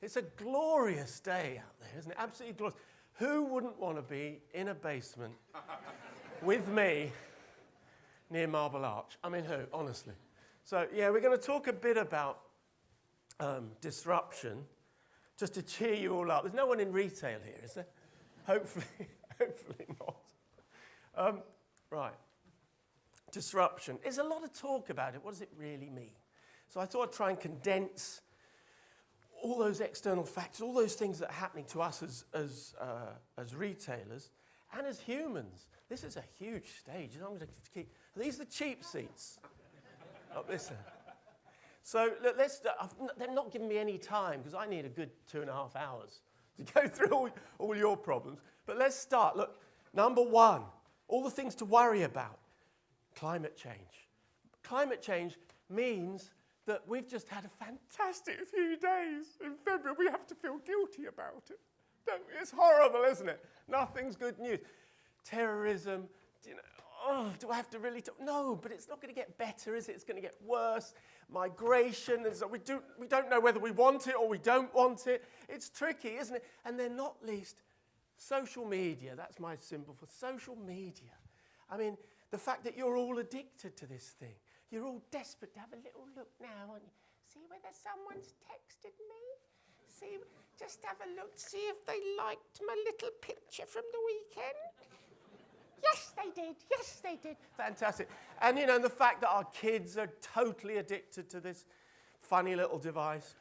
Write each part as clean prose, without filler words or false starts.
It's a glorious day out there, isn't it? Absolutely glorious. Who wouldn't want to be in a basement with me near Marble Arch? I mean, who, honestly? So, yeah, we're going to talk a bit about disruption, just to cheer you all up. There's no one in retail here, is there? Hopefully not. Right. Disruption. There's a lot of talk about it. What does it really mean? So I thought I'd try and condense all those external factors, all those things that are happening to us as retailers and as humans. This is a huge stage. I'm going to keep. These are the cheap seats up this end. So let's. They're not giving me any time because I need a good 2.5 hours to go through all your problems. But let's start. Look, number one, all the things to worry about. Climate change. Climate change means that we've just had a fantastic few days in February. We have to feel guilty about it. Don't we? It's horrible, isn't it? Nothing's good news. Terrorism, do I have to really talk? No, but it's not going to get better, is it? It's going to get worse. Migration, and so we don't know whether we want it or we don't want it. It's tricky, isn't it? And then not least, social media. That's my symbol for social media. I mean, the fact that you're all addicted to this thing. You're all desperate to have a little look now, aren't you? See whether someone's texted me. See, just have a look, see if they liked my little picture from the weekend. Yes, they did. Yes, they did. Fantastic. And, the fact that our kids are totally addicted to this funny little device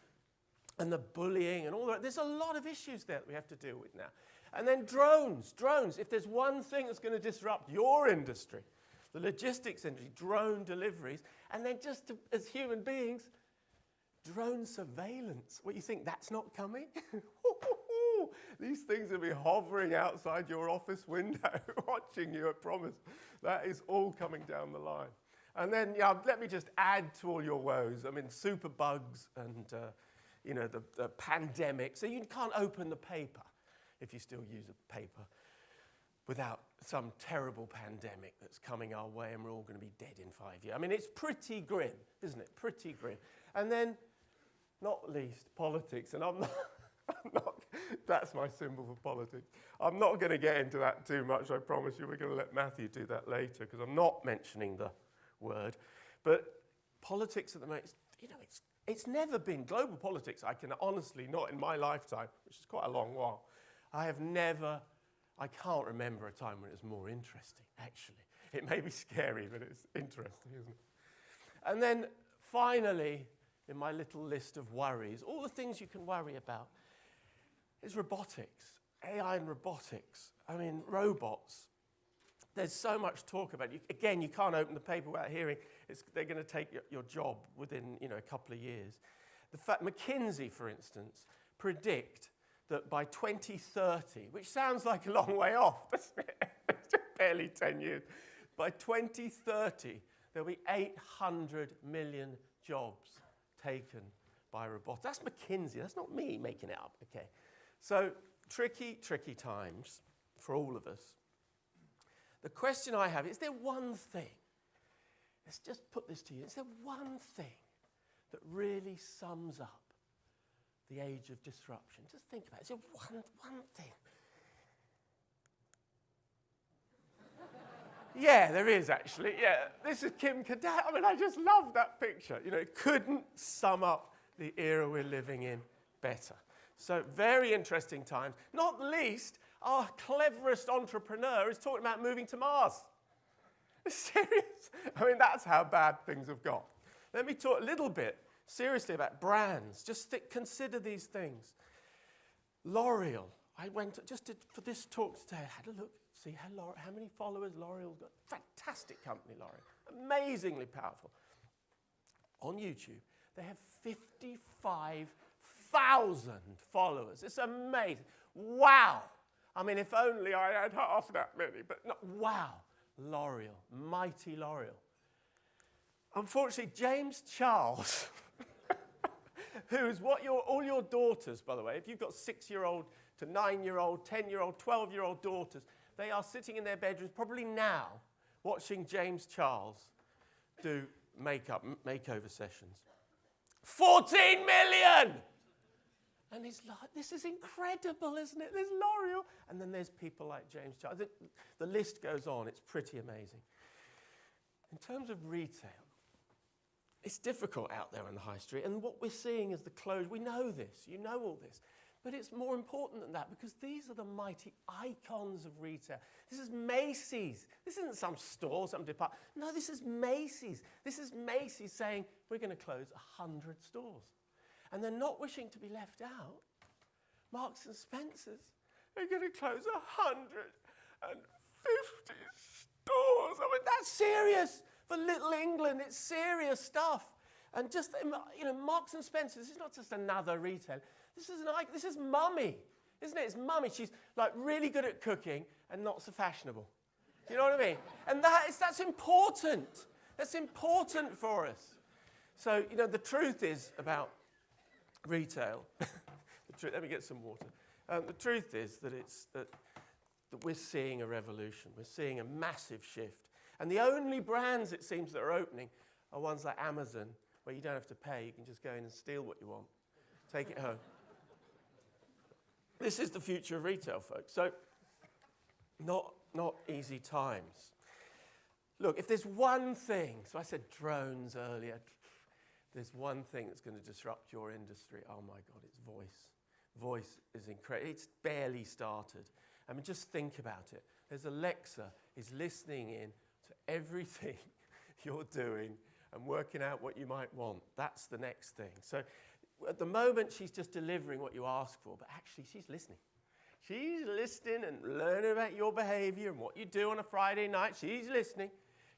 and the bullying and all that. There's a lot of issues there that we have to deal with now. And then drones. If there's one thing that's going to disrupt your industry, the logistics industry, drone deliveries, and then as human beings, drone surveillance. What, you think that's not coming? These things will be hovering outside your office window, watching you, I promise. That is all coming down the line. And then, let me just add to all your woes. I mean, superbugs and, the pandemic. So you can't open the paper if you still use a paper without some terrible pandemic that's coming our way and we're all going to be dead in 5 years. I mean, it's pretty grim, isn't it? Pretty grim. And then, not least, politics. And I'm not, that's my symbol for politics. I'm not going to get into that too much, I promise you. We're going to let Matthew do that later because I'm not mentioning the word. But politics at the moment, it's never been, global politics, I can honestly, not in my lifetime, which is quite a long while, I can't remember a time when it was more interesting, actually. It may be scary, but it's interesting, isn't it? And then, finally, in my little list of worries, all the things you can worry about, is robotics, AI and robotics. I mean, robots. There's so much talk about it. Again, you can't open the paper without hearing they're going to take your job within a couple of years. The fact McKinsey, for instance, predict that by 2030, which sounds like a long way off, doesn't it? It's barely 10 years. By 2030, there'll be 800 million jobs taken by robots. That's McKinsey. That's not me making it up, okay? So tricky, tricky times for all of us. The question I have, is there one thing, let's just put this to you, is there one thing that really sums up the age of disruption? Just think about it. Is there one thing? Yeah, there is actually. Yeah, this is Kim Kardashian. I mean, I just love that picture. It couldn't sum up the era we're living in better. So very interesting times. Not least, our cleverest entrepreneur is talking about moving to Mars. Serious? I mean, that's how bad things have got. Let me talk a little bit seriously about brands. Just consider these things. L'Oreal. I went for this talk today. I had a look, see how many followers L'Oreal's got. Fantastic company, L'Oreal. Amazingly powerful. On YouTube, they have 55,000 followers. It's amazing. Wow. I mean, if only I had half that many, but not, wow. L'Oreal, mighty L'Oreal. Unfortunately, James Charles, who's all your daughters, by the way, if you've got 6-year-old to 9-year-old, 10-year-old, 12-year-old daughters, they are sitting in their bedrooms probably now watching James Charles do makeover sessions. 14 million! And he's like, this is incredible, isn't it? There's L'Oreal. And then there's people like James Charles. The list goes on. It's pretty amazing. In terms of retail, it's difficult out there on the high street. And what we're seeing is the closure. We know this. You know all this. But it's more important than that because these are the mighty icons of retail. This is Macy's. This isn't some store, some department. No, this is Macy's. This is Macy's saying, we're going to close 100 stores. And they're not wishing to be left out. Marks and Spencer's are going to close 150 stores. I mean, that's serious. For Little England, it's serious stuff. And just, you know, Marks and Spencer's is not just another retailer. This is Mummy, isn't it? It's Mummy. She's like really good at cooking and not so fashionable. You know what I mean? And that's important. That's important for us. So, you know, the truth is about retail. Let me get some water. The truth is that that we're seeing a revolution. We're seeing a massive shift. And the only brands, it seems, that are opening are ones like Amazon, where you don't have to pay. You can just go in and steal what you want. Take it home. This is the future of retail, folks. So, not easy times. Look, if there's one thing, so I said drones earlier, there's one thing that's going to disrupt your industry. Oh my God, it's voice. Voice is incredible. It's barely started. I mean, just think about it. There's Alexa is listening in to everything you're doing and working out what you might want. That's the next thing. So at the moment, she's just delivering what you ask for, but actually she's listening. She's listening and learning about your behavior and what you do on a Friday night. She's listening.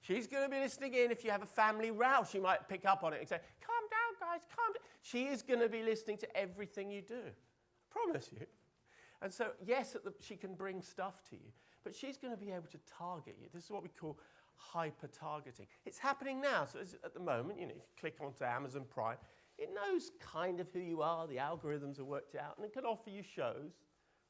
She's going to be listening in. If you have a family row, she might pick up on it and say, calm down, guys, calm down. She is going to be listening to everything you do. I promise you. And so, yes, she can bring stuff to you, but she's going to be able to target you. This is what we call hyper-targeting. It's happening now. So at the moment, you know, if you click onto Amazon Prime, it knows kind of who you are. The algorithms have worked it out, and it can offer you shows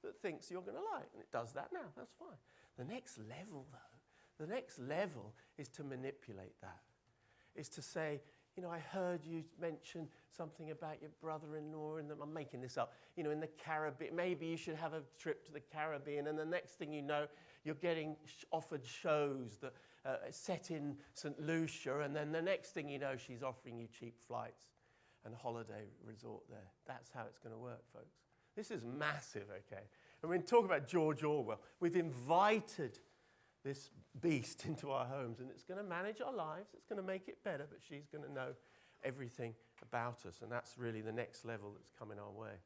that it thinks you're going to like. And it does that now. That's fine. The next level, though, the next level is to manipulate that. Is to say, you know, I heard you mention something about your brother-in-law, and I'm making this up, you know, in the Caribbean. Maybe you should have a trip to the Caribbean, and the next thing you know, you're getting offered shows that set in St. Lucia, and then the next thing you know, she's offering you cheap flights and a holiday resort there. That's how it's going to work, folks. This is massive, okay? And when we talk about George Orwell, we've invited this beast into our homes, and it's going to manage our lives. It's going to make it better, but she's going to know everything about us, and that's really the next level that's coming our way.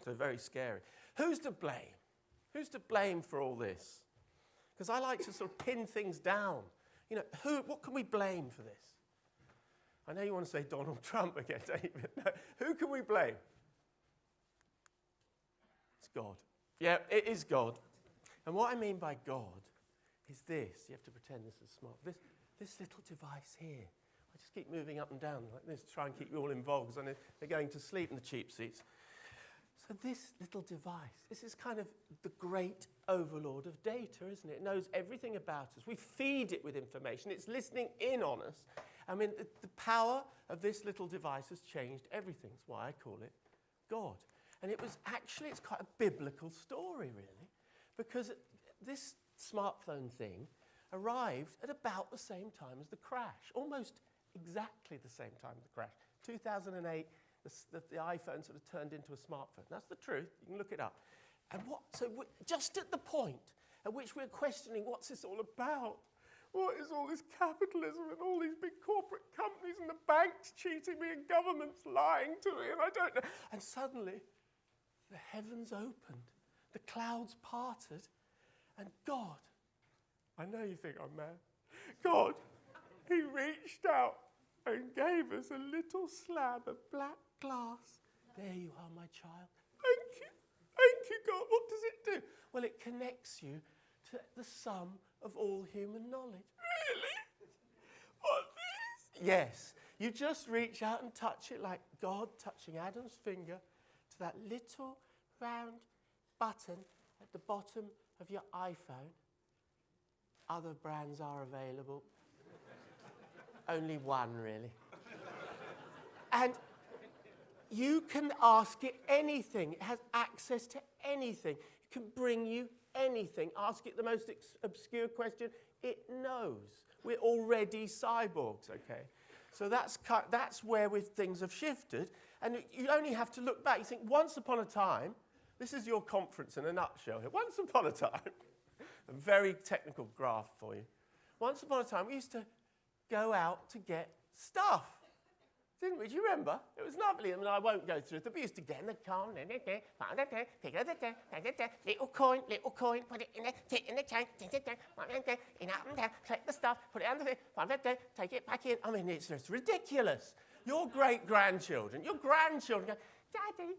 So very scary. Who's to blame? Who's to blame for all this? Because I like to sort of pin things down. You know, what can we blame for this? I know you want to say Donald Trump again, David. No, who can we blame? It's God. Yeah, it is God. And what I mean by God is this. You have to pretend this is smart. This little device here. I just keep moving up and down like this to try and keep you all involved because I know they're going to sleep in the cheap seats. So this little device, this is kind of the great overlord of data, isn't it? It knows everything about us. We feed it with information. It's listening in on us. I mean, the power of this little device has changed everything. That's why I call it God. And it's quite a biblical story, really, because this smartphone thing arrived at about the same time as the crash, almost exactly the same time as the crash. 2008, the iPhone sort of turned into a smartphone. That's the truth. You can look it up. And just at the point at which we're questioning what's this all about, what is all this capitalism and all these big corporate companies and the banks cheating me and governments lying to me, and I don't know. And suddenly, the heavens opened, the clouds parted, and God, I know you think I'm mad, God, he reached out and gave us a little slab of black glass. There you are, my child. Thank you, God. What does it do? Well, it connects you to the sum of all human knowledge. Really? What's this? Yes. You just reach out and touch it like God touching Adam's finger to that little round button at the bottom of your iPhone. Other brands are available. Only one, really. And you can ask it anything. It has access to anything. It can bring you anything. Ask it the most obscure question. It knows. We're already cyborgs, okay? So that's where things have shifted. And you only have to look back. You think, once upon a time, this is your conference in a nutshell here. Once upon a time, a very technical graph for you. Once upon a time, we used to go out to get stuff. Didn't we? Do you remember? It was lovely. I mean, I won't go through it. But we used to get in the car, little coin, put it in the tank, in up and down, collect the stuff, put it under the take it back in. I mean, it's just ridiculous. Your great-grandchildren, go, Daddy,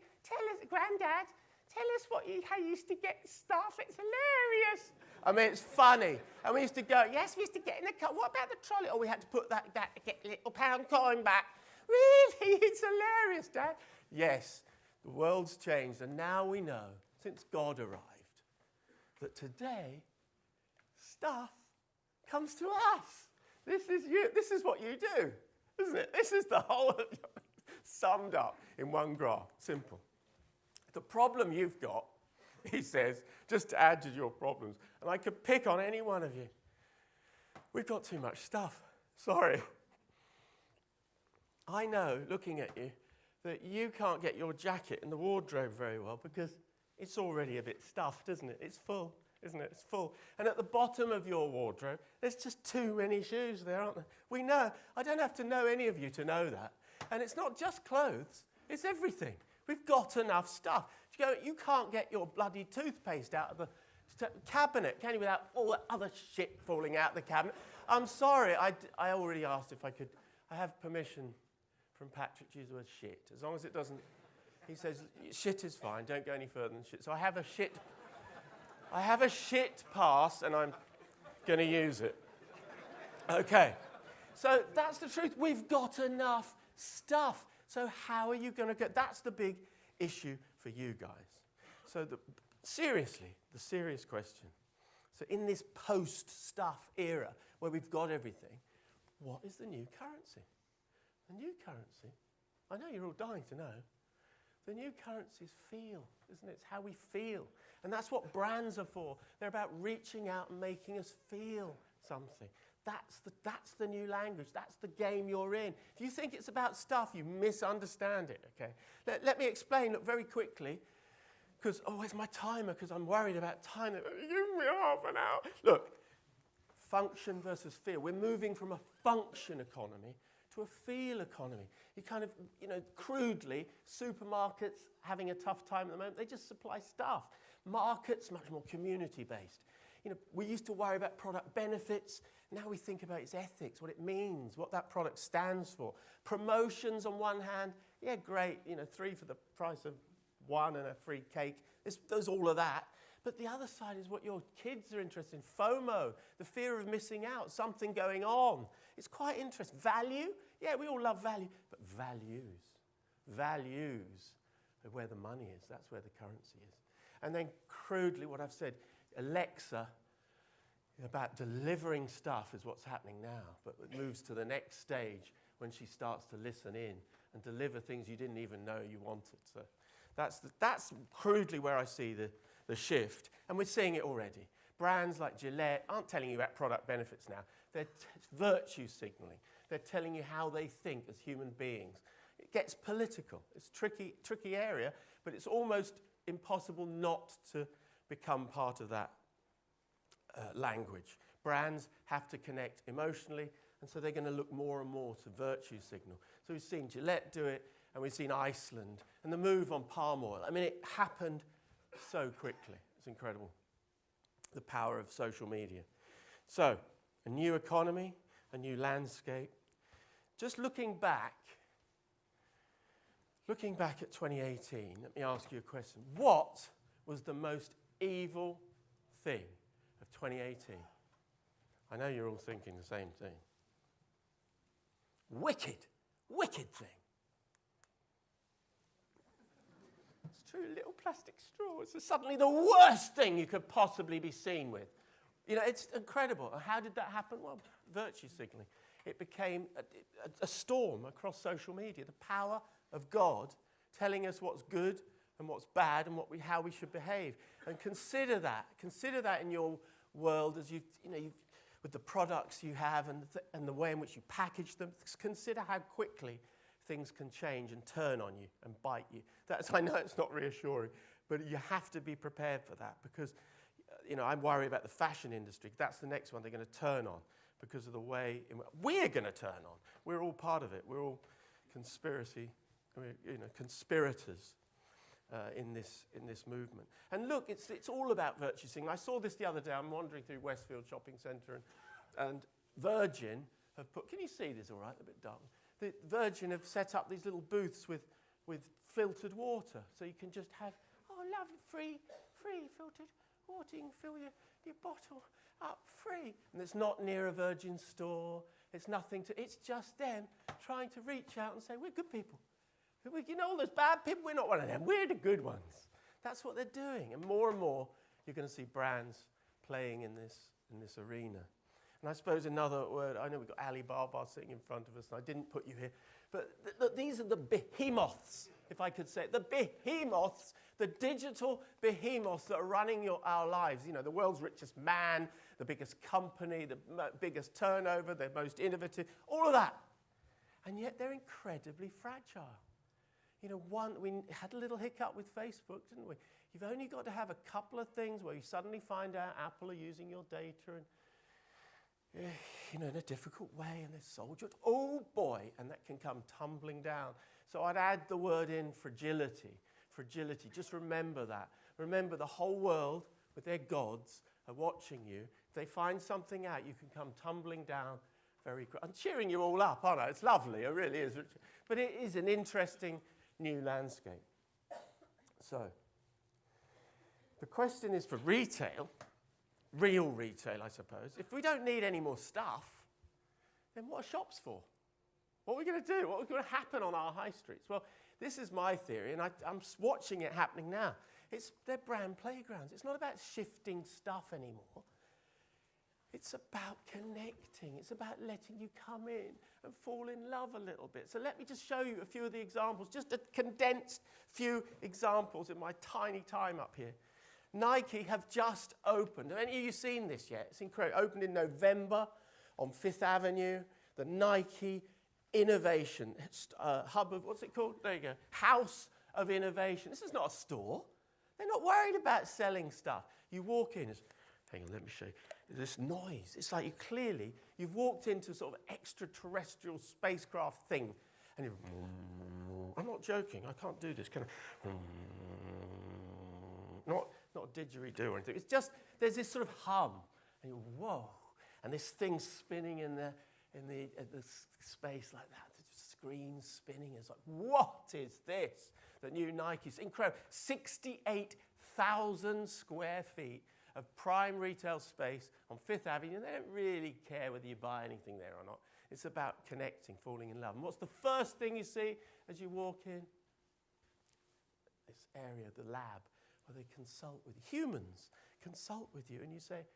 Granddad, tell us how you used to get stuff. It's hilarious. I mean, it's funny. And we used to go, yes, we used to get in the car. What about the trolley? Oh, we had to put that get a little pound coin back. Really? It's hilarious, Dad. Yes, the world's changed, and now we know, since God arrived, that today, stuff comes to us. This is you. This is what you do, isn't it? This is the whole summed up in one graph. Simple. The problem you've got, he says, just to add to your problems, and I could pick on any one of you, we've got too much stuff. Sorry. I know, looking at you, that you can't get your jacket in the wardrobe very well because it's already a bit stuffed, isn't it? It's full, isn't it? It's full. And at the bottom of your wardrobe, there's just too many shoes there, aren't there? We know. I don't have to know any of you to know that. And it's not just clothes, it's everything. We've got enough stuff. You can't get your bloody toothpaste out of the cabinet, can you, without all that other shit falling out the cabinet? I'm sorry, I already asked if I could. I have permission from Patrick to use the word shit, as long as it doesn't, he says, shit is fine, don't go any further than shit. So I have a shit pass, and I'm going to use it. Okay, so that's the truth. We've got enough stuff. So how are you going to get, that's the big issue for you guys. So the serious question. So in this post-stuff era, where we've got everything, what is the new currency? The new currency, I know you're all dying to know, the new currency is feel, isn't it? It's how we feel. And that's what brands are for. They're about reaching out and making us feel something. That's the new language. That's the game you're in. If you think it's about stuff, you misunderstand it, okay? Let me explain, look, very quickly, because, where's my timer? Because I'm worried about time. Give me half an hour. Look, function versus feel. We're moving from a function economy to a feel economy. You kind of, crudely, supermarkets having a tough time at the moment, they just supply stuff. Markets, much more community-based. We used to worry about product benefits. Now we think about its ethics, what it means, what that product stands for. Promotions on one hand, yeah, great, 3 for the price of 1 and a free cake. There's all of that. But the other side is what your kids are interested in. FOMO, the fear of missing out, something going on. It's quite interesting. Value, yeah, we all love value. But values are where the money is. That's where the currency is. And then crudely, what I've said, Alexa, about delivering stuff is what's happening now. But it moves to the next stage when she starts to listen in and deliver things you didn't even know you wanted. So that's crudely where I see the shift. And we're seeing it already. Brands like Gillette aren't telling you about product benefits now. They're virtue signaling. They're telling you how they think as human beings. It gets political. It's a tricky area, but it's almost impossible not to become part of that language. Brands have to connect emotionally, and so they're going to look more and more to virtue signal. So we've seen Gillette do it, and we've seen Iceland, and the move on palm oil. I mean, it happened so quickly. It's incredible, the power of social media. So, a new economy, a new landscape. Just looking back at 2018, let me ask you a question. What was the most evil thing of 2018? I know you're all thinking the same thing. Wicked thing. It's true, little plastic straws are suddenly the worst thing you could possibly be seen with. It's incredible. How did that happen? Well, virtue signaling. It became a storm across social media. The power of God telling us what's good and what's bad and how we should behave. And consider that in your world as with the products you have and the way in which you package them. Consider how quickly things can change and turn on you and bite you. I know it's not reassuring, but you have to be prepared for that because, I worry about the fashion industry. That's the next one they're going to turn on because of the way we're going to turn on. We're all part of it. We're all conspirators in this movement. And look, it's all about virtue signaling. I saw this the other day. I'm wandering through Westfield Shopping Centre, and Virgin have put. Can you see this? All right, a bit dark. The Virgin have set up these little booths with filtered water, so you can just have lovely free filtered water. You can fill your bottle up free, and it's not near a Virgin store. It's nothing to. It's just them trying to reach out and say we're good people. All those bad people, we're not one of them. We're the good ones. That's what they're doing. And more you're going to see brands playing in this arena. And I suppose another word, I know we've got Alibaba sitting in front of us, and I didn't put you here, but these are the behemoths, if I could say it. The behemoths, the digital behemoths that are running our lives. The world's richest man, the biggest company, the biggest turnover, the most innovative, all of that. And yet they're incredibly fragile. We had a little hiccup with Facebook, didn't we? You've only got to have a couple of things where you suddenly find out Apple are using your data and, in a difficult way, and they've sold you. Oh boy, and that can come tumbling down. So I'd add the word in fragility. Fragility, just remember that. Remember the whole world with their gods are watching you. If they find something out, you can come tumbling down very quickly. I'm cheering you all up, aren't I? It's lovely, it really is. But it is an interesting new landscape. So, the question is for retail, real retail, I suppose. If we don't need any more stuff, then what are shops for? What are we going to do? What's going to happen on our high streets? Well, this is my theory, and I'm watching it happening now. They're brand playgrounds. It's not about shifting stuff anymore. It's about connecting. It's about letting you come in and fall in love a little bit. So let me just show you a few of the examples, just a condensed few examples in my tiny time up here. Nike have just opened. Have any of you seen this yet? It's incredible. Opened in November on Fifth Avenue. The Nike Innovation Hub of, what's it called? There you go. House of Innovation. This is not a store. They're not worried about selling stuff. You walk in, hang on, let me show you. This noise. It's like you've walked into sort of extraterrestrial spacecraft thing. And I'm not joking. I can't do this. Can I? Not a didgeridoo or anything. It's just, there's this sort of hum. And you whoa. And this thing spinning in the space like that. The screen's spinning. It's like, what is this? The new Nike's incredible. 68,000 square feet of prime retail space on Fifth Avenue. They don't really care whether you buy anything there or not. It's about connecting, falling in love. And what's the first thing you see as you walk in? This area, the lab, where they consult with you. Humans consult with you, and you say,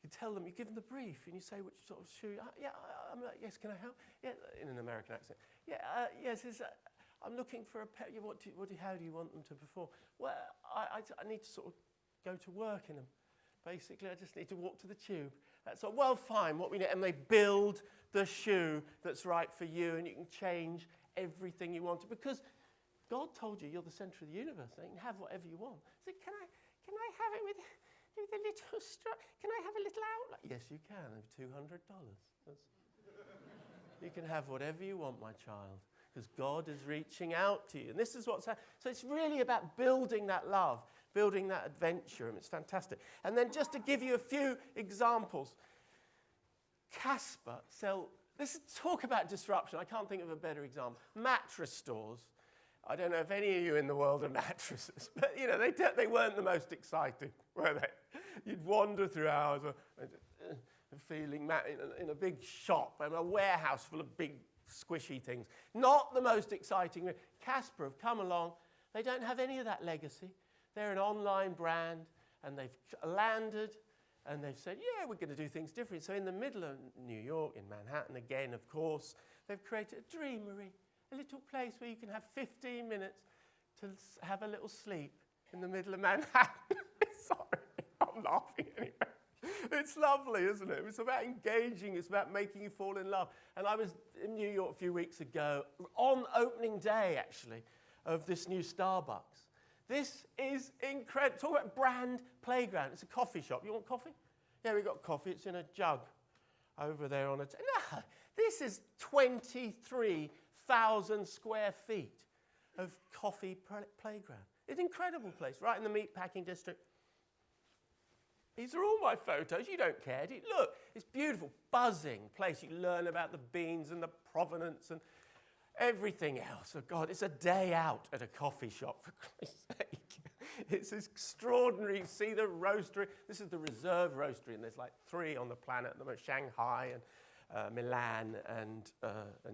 you tell them, you give them the brief, and you say which sort of shoe. I'm like, yes, can I help? Yeah, in an American accent. Yeah, yes, I'm looking for a pair. How do you want them to perform? Well, I need to sort of go to work in them. Basically, I just need to walk to the tube. That's all. Well, fine, what we need. And they build the shoe that's right for you, and you can change everything you want to. Because God told you you're the center of the universe, and you can have whatever you want. So can I have it with a little strap? Can I have a little outlet? Yes, you can. $200. You can have whatever you want, my child, because God is reaching out to you. And this is what's happening. So it's really about building that love, building that adventure, and it's fantastic. And then just to give you a few examples, Casper talk about disruption. I can't think of a better example. Mattress stores. I don't know if any of you in the world are mattresses, but they weren't the most exciting, were they? You'd wander through hours feeling in a big shop and a warehouse full of big squishy things. Not the most exciting. Casper have come along. They don't have any of that legacy. They're an online brand, and they've landed, and they've said, yeah, we're going to do things differently. So in the middle of New York, in Manhattan again, of course, they've created a dreamery, a little place where you can have 15 minutes to have a little sleep in the middle of Manhattan. Sorry, I'm laughing anyway. It's lovely, isn't it? It's about engaging. It's about making you fall in love. And I was in New York a few weeks ago, on opening day, actually, of this new Starbucks. This is incredible. Talk about brand playground. It's a coffee shop. You want coffee? Yeah, we got coffee. It's in a jug over there on a... No, this is 23,000 square feet of coffee playground. It's an incredible place, right in the meatpacking district. These are all my photos. You don't care, do you? Look, it's beautiful, buzzing place. You learn about the beans and the provenance and everything else. Oh, God, it's a day out at a coffee shop, for Christ's sake. It's extraordinary. You see the roastery. This is the Reserve Roastery, and there's like 3 on the planet at the moment, Shanghai and Milan and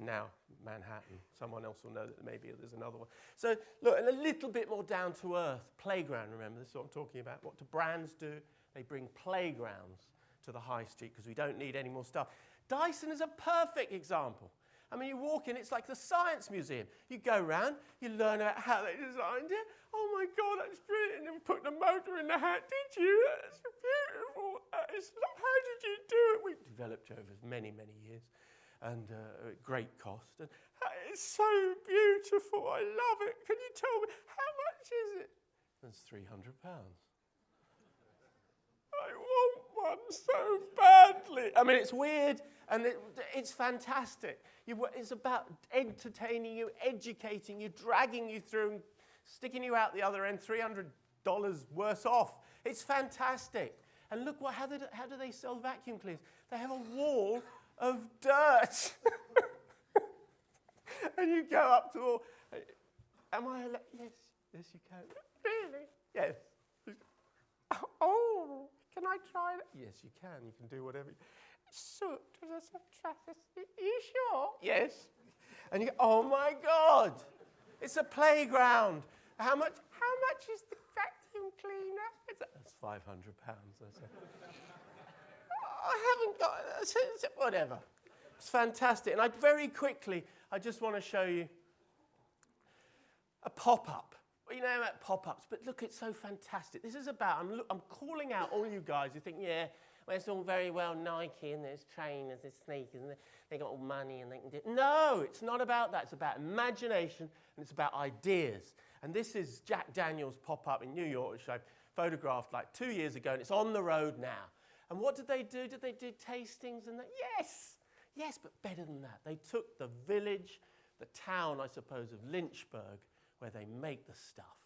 now Manhattan. Someone else will know that maybe there's another one. So, look, and a little bit more down-to-earth. Playground, remember, this is what I'm talking about. What do brands do? They bring playgrounds to the high street because we don't need any more stuff. Dyson is a perfect example. I mean, you walk in, it's like the Science Museum. You go around, you learn about how they designed it. Oh my God, that's brilliant. And we put the motor in the hat. Did you? That's beautiful. How did you do it? We developed over many, many years and at great cost. And it's so beautiful. I love it. Can you tell me, how much is it? That's £300. I want one so badly. I mean, it's weird and it's fantastic. It's about entertaining you, educating you, dragging you through, and sticking you out the other end, $300 worse off. It's fantastic. And look, how do they sell vacuum cleaners? They have a wall of dirt. And you go up to all, am I allowed? Yes, you can. Really? Yes. Oh, can I try that? Yes, you can. You can do whatever. Soot, does it have traffic? Are you sure? Yes. And you go, oh my God, it's a playground. How much is the vacuum cleaner? That's £500. I haven't got, whatever. It's fantastic. And I just want to show you a pop-up. Well, you know about pop-ups, but look, it's so fantastic. This is about, I'm calling out all you guys who think, yeah, well, it's all very well Nike and there's trainers, there's sneakers, and they got all money and they can do... No, it's not about that. It's about imagination and it's about ideas. And this is Jack Daniel's pop-up in New York, which I photographed like 2 years ago, and it's on the road now. And what did they do? Did they do tastings and that? Yes, but better than that. They took the village, the town, I suppose, of Lynchburg, where they make the stuff,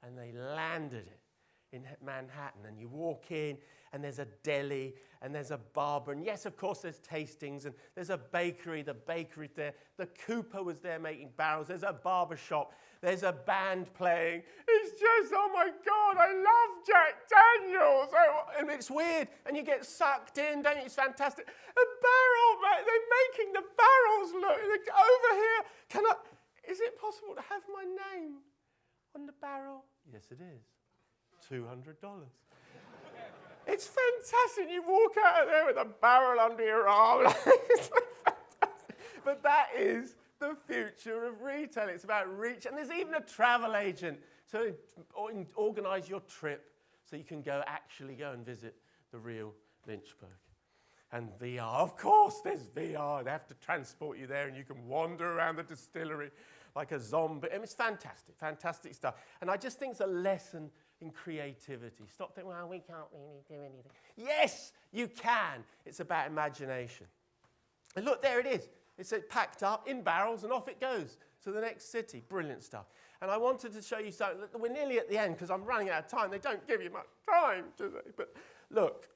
and they landed it in Manhattan. And you walk in, and there's a deli, and there's a barber, and yes, of course, there's tastings, and there's a bakery. The bakery's there. The Cooper was there making barrels. There's a barber shop. There's a band playing. It's just, oh my God, I love Jack Daniels. And it's weird, and you get sucked in, don't you? It's fantastic. A barrel, mate. They're making the barrels look over here. Is it possible to have my name on the barrel? Yes, it is. $200. It's fantastic. You walk out of there with a barrel under your arm. It's fantastic. But that is the future of retail. It's about reach. And there's even a travel agent to organize your trip so you can actually go and visit the real Lynchburg. And VR, of course, there's VR. They have to transport you there, and you can wander around the distillery like a zombie. I mean, it's fantastic, fantastic stuff. And I just think it's a lesson in creativity. Stop thinking, well, we can't really do anything. Yes, you can. It's about imagination. And look, there it is. It's packed up in barrels, and off it goes to the next city. Brilliant stuff. And I wanted to show you something. We're nearly at the end because I'm running out of time. They don't give you much time, do they? But look.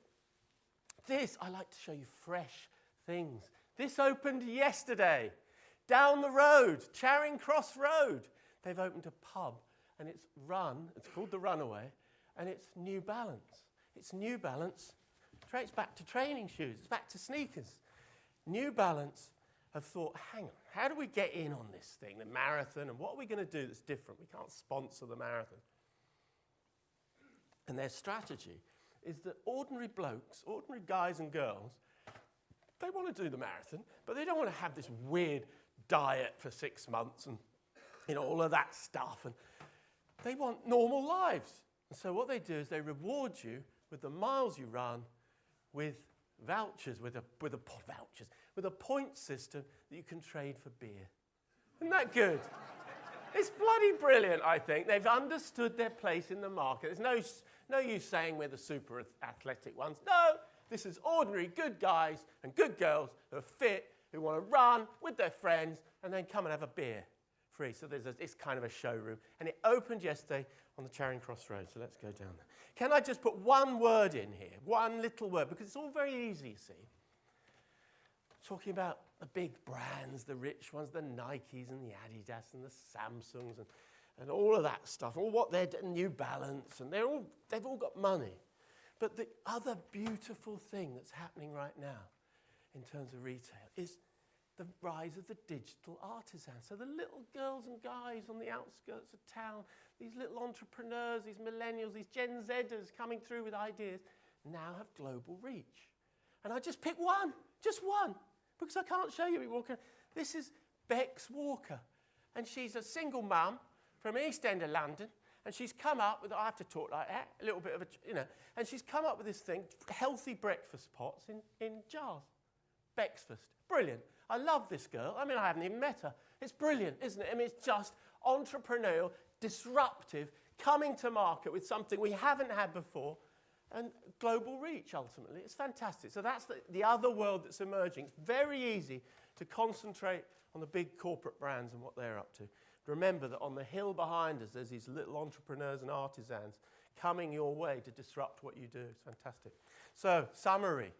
I like to show you fresh things. This opened yesterday, down the road, Charing Cross Road. They've opened a pub, and it's called The Runaway, and it's New Balance. It's New Balance. It's back to training shoes. It's back to sneakers. New Balance have thought, hang on, how do we get in on this thing, the marathon, and what are we going to do that's different? We can't sponsor the marathon. And their strategy is that ordinary blokes, ordinary guys and girls, they want to do the marathon, but they don't want to have this weird diet for 6 months and all of that stuff. And They want normal lives. And so what they do is they reward you with the miles you run with vouchers, with a point system that you can trade for beer. Isn't that good? It's bloody brilliant, I think. They've understood their place in the market. There's no use saying we're the super athletic ones. No, this is ordinary good guys and good girls who are fit, who want to run with their friends and then come and have a beer free. So it's kind of a showroom. And it opened yesterday on the Charing Cross Road. So let's go down there. Can I just put one word in here? One little word, because it's all very easy, you see. Talking about the big brands, the rich ones, the Nikes and the Adidas and the Samsungs and all of that stuff, all what they're New Balance, and they've all got money. But the other beautiful thing that's happening right now in terms of retail is the rise of the digital artisan. So the little girls and guys on the outskirts of town, these little entrepreneurs, these millennials, these Gen Zers coming through with ideas, now have global reach. And I just pick one, just one, because I can't show you it, Walker. This is Bex Walker. And she's a single mum from East End of London. And she's come up with, I have to talk like that, a little bit of a, and she's come up with this thing, healthy breakfast pots in jars. Bexfast. Brilliant. I love this girl. I mean, I haven't even met her. It's brilliant, isn't it? I mean, it's just entrepreneurial, disruptive, coming to market with something we haven't had before, and global reach, ultimately. It's fantastic. So that's the other world that's emerging. It's very easy to concentrate on the big corporate brands and what they're up to. Remember that on the hill behind us, there's these little entrepreneurs and artisans coming your way to disrupt what you do. It's fantastic. So, summary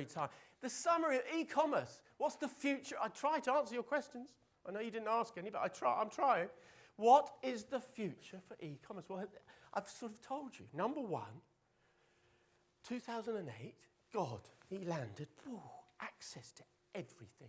time. The summary of e-commerce. What's the future? I try to answer your questions. I know you didn't ask any, but I'm trying. What is the future for e-commerce? Well, I've sort of told you. Number one, 2008, God, he landed access to everything.